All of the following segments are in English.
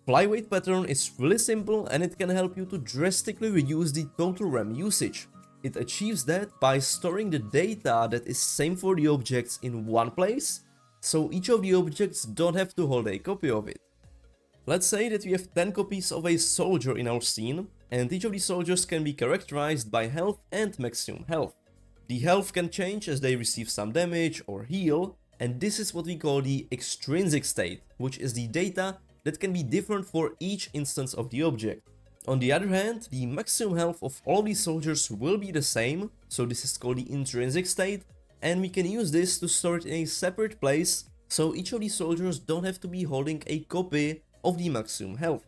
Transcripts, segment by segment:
Flyweight pattern is really simple and it can help you to drastically reduce the total RAM usage. It achieves that by storing the data that is same for the objects in one place, so each of the objects don't have to hold a copy of it. Let's say that we have 10 copies of a soldier in our scene, and each of these soldiers can be characterized by health and maximum health. The health can change as they receive some damage or heal, and this is what we call the extrinsic state, which is the data that can be different for each instance of the object. On the other hand, the maximum health of all these soldiers will be the same, so this is called the intrinsic state, and we can use this to store it in a separate place, so each of these soldiers don't have to be holding a copy of the maximum health.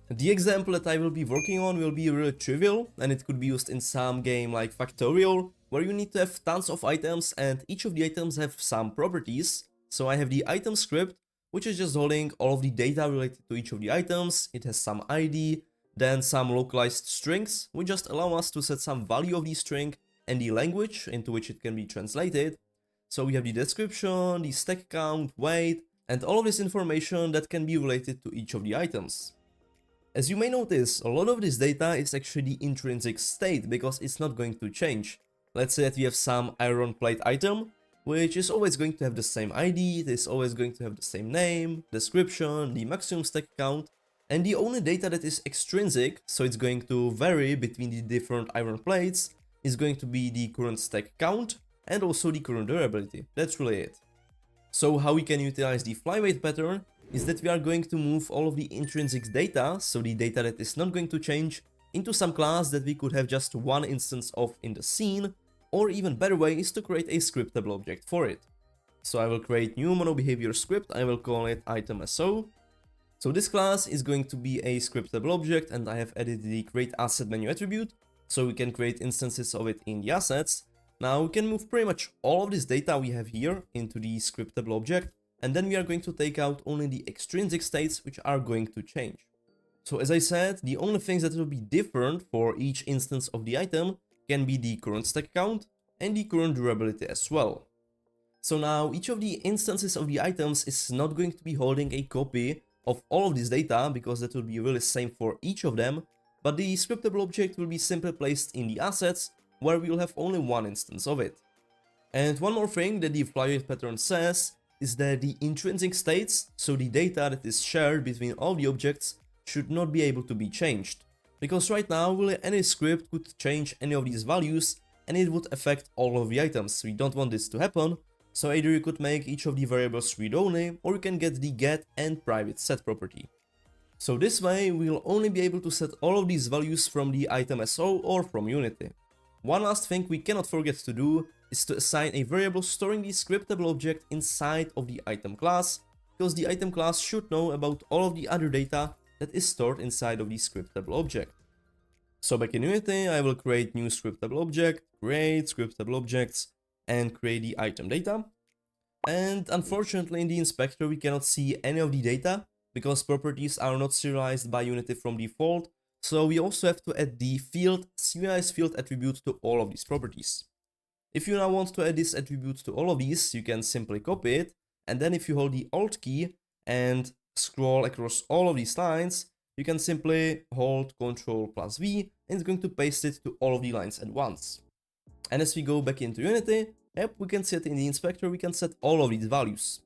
The example that I will be working on will be really trivial, and it could be used in some game like Factorial, where you need to have tons of items and each of the items have some properties. So I have the item script, which is just holding all of the data related to each of the items. It has some ID, then some localized strings, which just allow us to set some value of the string and the language into which it can be translated. So we have the description, the stack count, weight, and all of this information that can be related to each of the items. As you may notice, a lot of this data is actually the intrinsic state because it's not going to change. Let's say that we have some iron plate item, which is always going to have the same ID, it is always going to have the same name, description, the maximum stack count, and the only data that is extrinsic, so it's going to vary between the different iron plates, is going to be the current stack count and also the current durability. That's really it. So how we can utilize the flyweight pattern is that we are going to move all of the intrinsic data, so the data that is not going to change, into some class that we could have just one instance of in the scene, or even better way is to create a scriptable object for it. So I will create new monobehavior script, I will call it item.so. So this class is going to be a scriptable object and I have added the create asset menu attribute, so we can create instances of it in the assets. Now we can move pretty much all of this data we have here into the scriptable object, and then we are going to take out only the extrinsic states which are going to change. So as I said, the only things that will be different for each instance of the item can be the current stack count and the current durability as well. So now each of the instances of the items is not going to be holding a copy of all of this data because that will be really same for each of them, but the scriptable object will be simply placed in the assets where we will have only one instance of it. And one more thing that the flyweight pattern says is that the intrinsic states, so the data that is shared between all the objects, should not be able to be changed. Because right now, really any script could change any of these values and it would affect all of the items. We don't want this to happen, so either you could make each of the variables read-only, or you can get the get and private set property. So this way, we'll only be able to set all of these values from the item.so or from Unity. One last thing we cannot forget to do is to assign a variable storing the scriptable object inside of the item class, because the item class should know about all of the other data that is stored inside of the scriptable object. So back in Unity, I will create new scriptable object, create scriptable objects, and create the item data. And unfortunately in the inspector we cannot see any of the data, because properties are not serialized by Unity from default, so we also have to add the field serialize field attribute to all of these properties. If you now want to add this attribute to all of these, you can simply copy it, and then if you hold the Alt key and scroll across all of these lines, you can simply hold Ctrl+V and it's going to paste it to all of the lines at once. And as we go back into Unity, we can set in the inspector, we can set all of these values.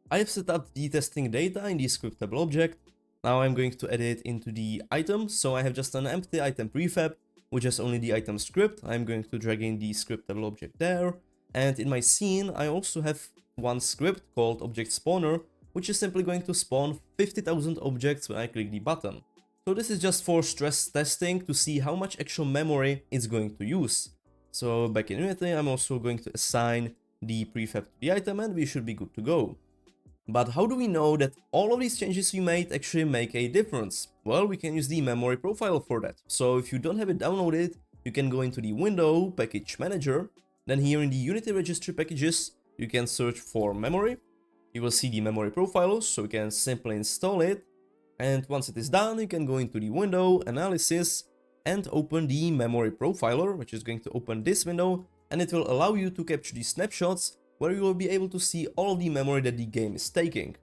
I have set up the testing data in the scriptable object. Now I'm going to add it into the item, so I have just an empty item prefab, which has only the item script. I'm going to drag in the scriptable object there, and in my scene I also have one script called object spawner, which is simply going to spawn 50,000 objects when I click the button. So this is just for stress testing to see how much actual memory it's going to use. So back in Unity I'm also going to assign the prefab to the item and we should be good to go. But how do we know that all of these changes we made actually make a difference? Well, we can use the memory profile for that. So if you don't have it downloaded, you can go into the window package manager. Then here in the Unity registry packages, you can search for memory. You will see the memory profile, so you can simply install it. And once it is done, you can go into the window analysis and open the memory profiler, which is going to open this window, and it will allow you to capture the snapshots where you will be able to see all of the memory that the game is taking.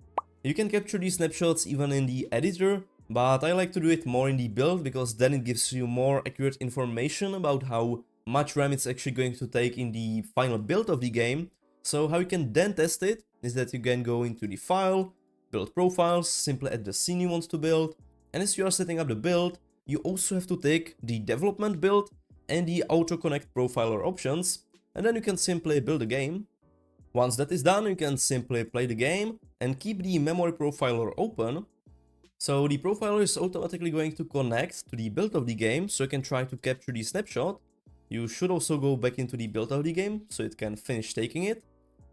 You can capture these snapshots even in the editor, but I like to do it more in the build because then it gives you more accurate information about how much RAM it's actually going to take in the final build of the game. So how you can then test it is that you can go into the file, build profiles, simply add the scene you want to build, and as you are setting up the build, you also have to take the development build and the auto connect profiler options, and then you can simply build a game. Once that is done, you can simply play the game and keep the memory profiler open. So the profiler is automatically going to connect to the build of the game, so you can try to capture the snapshot. You should also go back into the build of the game, so it can finish taking it.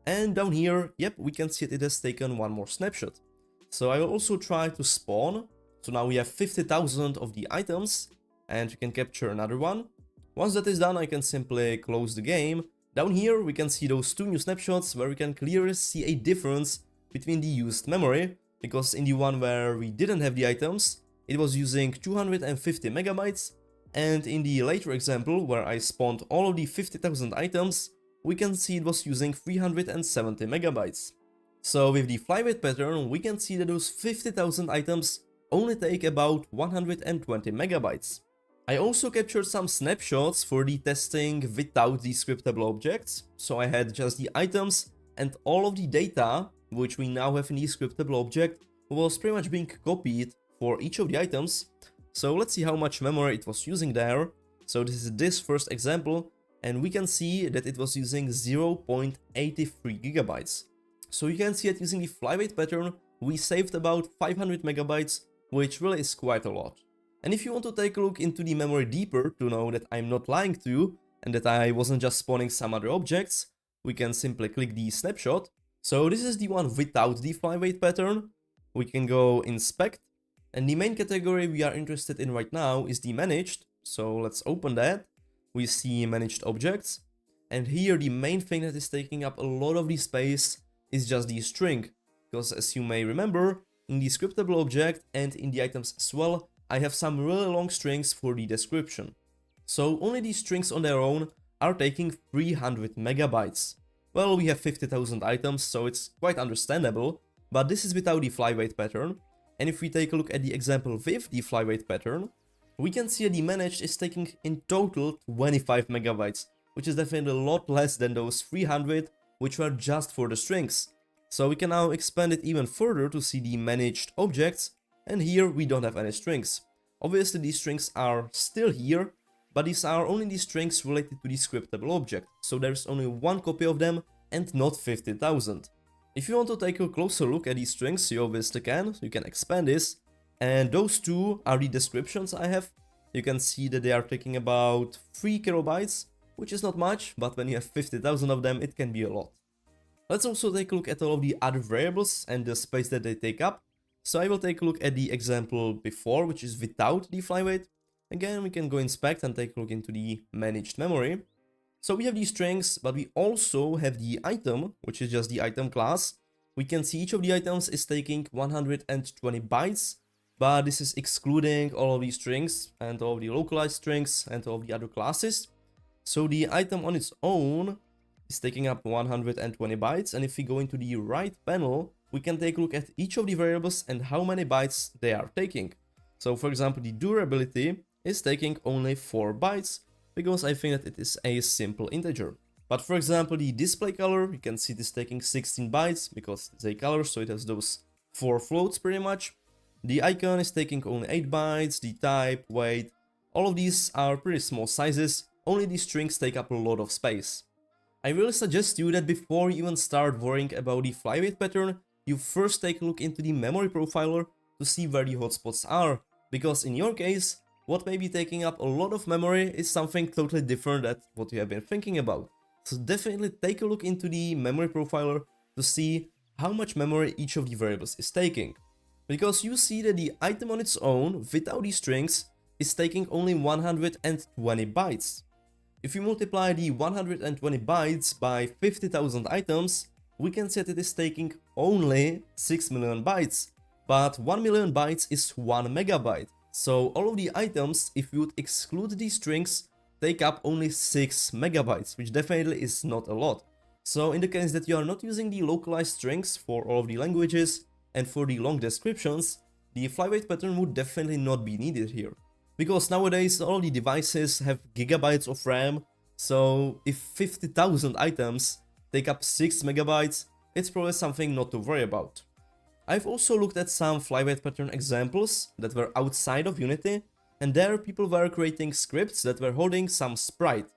And down here, yep, we can see it has taken one more snapshot. So I will also try to spawn. So now we have 50,000 of the items, and you can capture another one. Once that is done, I can simply close the game. Down here, we can see those two new snapshots where we can clearly see a difference between the used memory, because in the one where we didn't have the items, it was using 250 megabytes, and in the later example, where I spawned all of the 50,000 items, we can see it was using 370 megabytes. So with the flyweight pattern, we can see that those 50,000 items only take about 120 megabytes. I also captured some snapshots for the testing without the scriptable objects, so I had just the items and all of the data, which we now have in the scriptable object, was pretty much being copied for each of the items. So let's see how much memory it was using there. So this is this first example, and we can see that it was using 0.83 gigabytes. So you can see that using the flyweight pattern, we saved about 500 megabytes, which really is quite a lot. And if you want to take a look into the memory deeper to know that I'm not lying to you and that I wasn't just spawning some other objects, we can simply click the snapshot. So this is the one without the flyweight pattern. We can go inspect, and the main category we are interested in right now is the managed. So let's open that. We see managed objects, and here the main thing that is taking up a lot of the space is just the string, because as you may remember, in the scriptable object and in the items as well, I have some really long strings for the description. So only these strings on their own are taking 300 megabytes. Well, we have 50,000 items, so it's quite understandable, but this is without the flyweight pattern. And if we take a look at the example with the flyweight pattern, we can see that the managed is taking in total 25 megabytes, which is definitely a lot less than those 300 which were just for the strings. So we can now expand it even further to see the managed objects, and here we don't have any strings. Obviously these strings are still here, but these are only the strings related to the scriptable object, so there's only one copy of them and not 50,000. If you want to take a closer look at these strings, you obviously can, so you can expand this, and those two are the descriptions I have. You can see that they are taking about 3 kilobytes, which is not much, but when you have 50,000 of them, it can be a lot. Let's also take a look at all of the other variables and the space that they take up. So I will take a look at the example before, which is without the flyweight. Again, we can go inspect and take a look into the managed memory. So we have these strings, but we also have the item, which is just the item class. We can see each of the items is taking 120 bytes, but this is excluding all of these strings and all of the localized strings and all of the other classes. So the item on its own is taking up 120 bytes, and if we go into the right panel, we can take a look at each of the variables and how many bytes they are taking. So for example, the durability is taking only 4 bytes, because I think that it is a simple integer. But for example, the display color, you can see it is taking 16 bytes, because it's a color, so it has those 4 floats pretty much. The icon is taking only 8 bytes, the type, weight, all of these are pretty small sizes, only the strings take up a lot of space. I really suggest you that before you even start worrying about the flyweight pattern, you first take a look into the memory profiler to see where the hotspots are, because in your case, what may be taking up a lot of memory is something totally different than what you have been thinking about. So definitely take a look into the memory profiler to see how much memory each of the variables is taking. Because you see that the item on its own, without these strings, is taking only 120 bytes. If you multiply the 120 bytes by 50,000 items, we can see that it is taking only 6 million bytes, but 1 million bytes is 1 megabyte. So all of the items, if you would exclude these strings, take up only 6 megabytes, which definitely is not a lot. So in the case that you are not using the localized strings for all of the languages, and for the long descriptions, the flyweight pattern would definitely not be needed here. Because nowadays all the devices have gigabytes of RAM, so if 50,000 items take up 6 megabytes, it's probably something not to worry about. I've also looked at some flyweight pattern examples that were outside of Unity, and there people were creating scripts that were holding some sprite.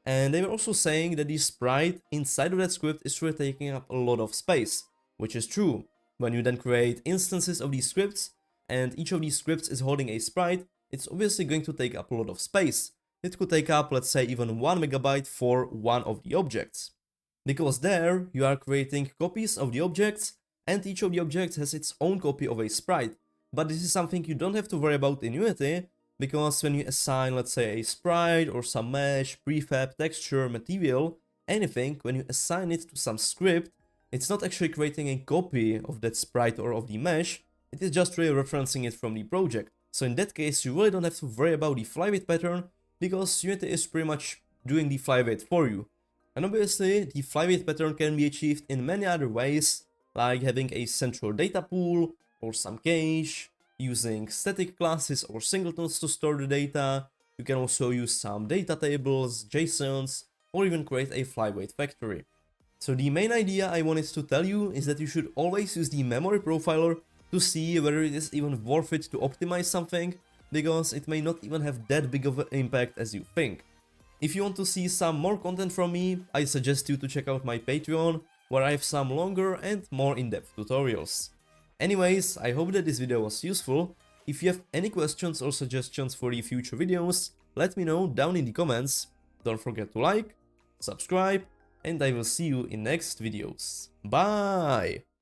And they were also saying that the sprite inside of that script is really taking up a lot of space, which is true. When you then create instances of these scripts, and each of these scripts is holding a sprite, it's obviously going to take up a lot of space. It could take up, let's say, even 1 megabyte for one of the objects. Because there, you are creating copies of the objects, and each of the objects has its own copy of a sprite. But this is something you don't have to worry about in Unity, because when you assign, let's say, a sprite or some mesh, prefab, texture, material, anything, when you assign it to some script, it's not actually creating a copy of that sprite or of the mesh, it is just really referencing it from the project. So in that case, you really don't have to worry about the flyweight pattern, because Unity is pretty much doing the flyweight for you. And obviously, the flyweight pattern can be achieved in many other ways, like having a central data pool, or some cache, using static classes or singletons to store the data. You can also use some data tables, JSONs, or even create a flyweight factory. So the main idea I wanted to tell you is that you should always use the memory profiler to see whether it is even worth it to optimize something, because it may not even have that big of an impact as you think. If you want to see some more content from me, I suggest you to check out my Patreon, where I have some longer and more in-depth tutorials. Anyways, I hope that this video was useful. If you have any questions or suggestions for the future videos, let me know down in the comments. Don't forget to like, subscribe, and I will see you in next videos. Bye!